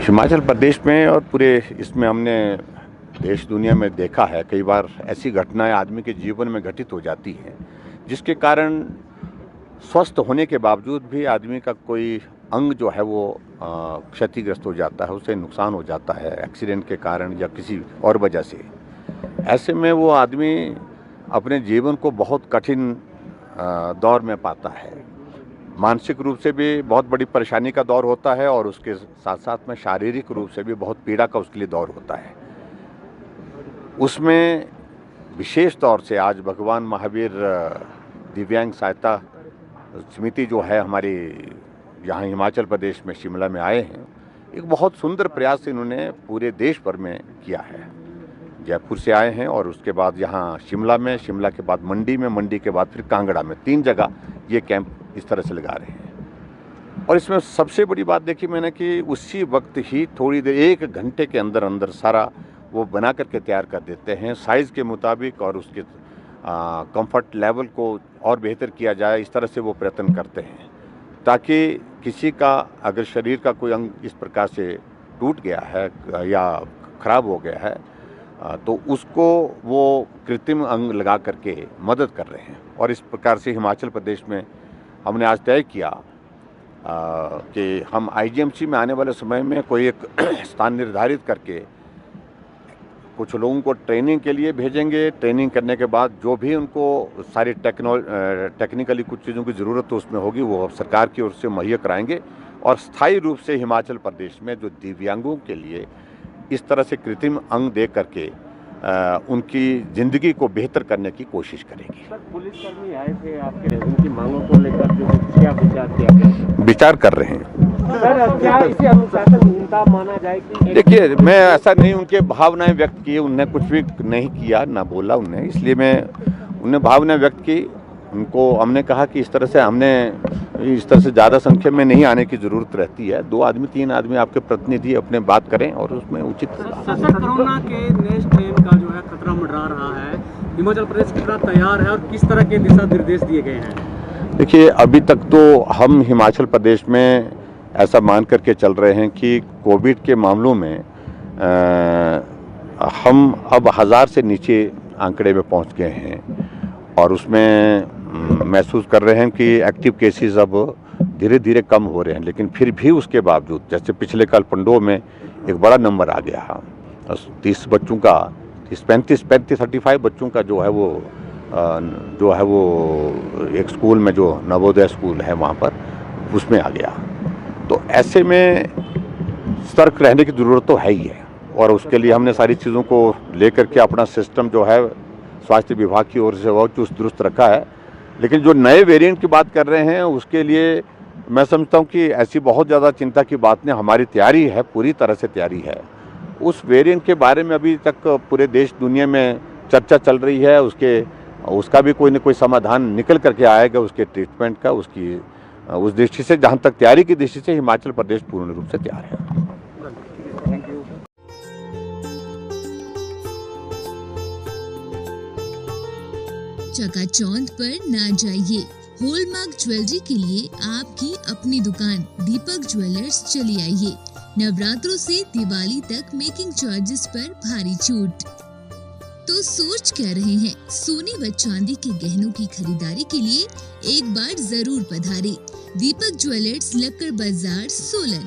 हिमाचल प्रदेश में और पूरे इसमें हमने देश दुनिया में देखा है, कई बार ऐसी घटनाएं आदमी के जीवन में घटित हो जाती हैं जिसके कारण स्वस्थ होने के बावजूद भी आदमी का कोई अंग जो है वो क्षतिग्रस्त हो जाता है, उसे नुकसान हो जाता है एक्सीडेंट के कारण या किसी और वजह से। ऐसे में वो आदमी अपने जीवन को बहुत कठिन दौर में पाता है। मानसिक रूप से भी बहुत बड़ी परेशानी का दौर होता है और उसके साथ साथ में शारीरिक रूप से भी बहुत पीड़ा का उसके लिए दौर होता है। उसमें विशेष तौर से आज भगवान महावीर दिव्यांग सहायता समिति जो है हमारी यहाँ हिमाचल प्रदेश में शिमला में आए हैं, एक बहुत सुंदर प्रयास इन्होंने पूरे देश भर में किया है। जयपुर से आए हैं और उसके बाद यहाँ शिमला में, शिमला के बाद मंडी में, मंडी के बाद फिर कांगड़ा में, 3 जगह ये कैंप इस तरह से लगा रहे हैं। और इसमें सबसे बड़ी बात देखी मैंने कि उसी वक्त ही थोड़ी देर 1 घंटे के अंदर अंदर सारा वो बना करके तैयार कर देते हैं साइज़ के मुताबिक, और उसके कंफर्ट लेवल को और बेहतर किया जाए, इस तरह से वो प्रयत्न करते हैं ताकि किसी का अगर शरीर का कोई अंग इस प्रकार से टूट गया है या ख़राब हो गया है तो उसको वो कृत्रिम अंग लगा करके मदद कर रहे हैं। और इस प्रकार से हिमाचल प्रदेश में हमने आज तय किया कि हम आईजीएमसी में आने वाले समय में कोई एक स्थान निर्धारित करके कुछ लोगों को ट्रेनिंग के लिए भेजेंगे। ट्रेनिंग करने के बाद जो भी उनको सारी टेक्निकली कुछ चीज़ों की ज़रूरत तो उसमें होगी वो सरकार की ओर से मुहैया कराएंगे, और स्थायी रूप से हिमाचल प्रदेश में जो दिव्यांगों के लिए इस तरह से कृत्रिम अंग दे करके उनकी ज़िंदगी को बेहतर करने की कोशिश करेगी। सर, पुलिसकर्मी आए थे आपके, उनकी मांगों को लेकर जो क्या विचार किया गया? विचार कर रहे हैं। सर, क्या इसे अनुशासनहीनता माना जाए कि? देखिए, मैं ऐसा नहीं, उनके भावनाएं व्यक्त किए, उनने कुछ भी नहीं किया ना बोला उनने, इसलिए मैं उनने भावनाएं व्यक्त की। उनको हमने कहा कि इस तरह से ज़्यादा संख्या में नहीं आने की ज़रूरत रहती है। 2 आदमी 3 आदमी आपके प्रतिनिधि अपने बात करें और उसमें उचित। कोरोना के नए स्ट्रेन का जो है खतरा मंडरा रहा है, हिमाचल प्रदेश कितना तैयार है और किस तरह के दिशा निर्देश दिए गए हैं? देखिए, अभी तक तो हम हिमाचल प्रदेश में ऐसा मान करके चल रहे हैं कि कोविड के मामलों में हम अब 1000 से नीचे आंकड़े में पहुंच गए हैं, और उसमें महसूस कर रहे हैं कि एक्टिव केसेस अब धीरे धीरे कम हो रहे हैं। लेकिन फिर भी उसके बावजूद, जैसे पिछले कल पंडोह में एक बड़ा नंबर आ गया, 30 बच्चों का, 35 35 बच्चों का जो है वो एक स्कूल में, जो नवोदय स्कूल है वहाँ पर, उसमें आ गया। तो ऐसे में सतर्क रहने की ज़रूरत तो है ही है, और उसके लिए हमने सारी चीज़ों को लेकर के अपना सिस्टम जो है स्वास्थ्य विभाग की ओर से बहुत चुस्त दुरुस्त रखा है। लेकिन जो नए वेरिएंट की बात कर रहे हैं उसके लिए मैं समझता हूँ कि ऐसी बहुत ज़्यादा चिंता की बात नहीं, हमारी तैयारी है, पूरी तरह से तैयारी है। उस वेरिएंट के बारे में अभी तक पूरे देश दुनिया में चर्चा चल रही है, उसका भी कोई न कोई समाधान निकल करके आएगा, उसके ट्रीटमेंट का, उस दृष्टि से, जहाँ तक तैयारी की दृष्टि से हिमाचल प्रदेश पूर्ण रूप से तैयार है। Thank you. चकाचौंध पर ना जाइए। हॉलमार्क ज्वेलरी के लिए आपकी अपनी दुकान दीपक ज्वेलर्स चली आइए। नवरात्रों से दिवाली तक मेकिंग चार्जेस पर भारी छूट। तो सोच क्या रहे हैं? सोने व चांदी के गहनों की खरीदारी के लिए एक बार जरूर पधारें। दीपक ज्वेलर्स, लक्कड़ बाजार, सोलन।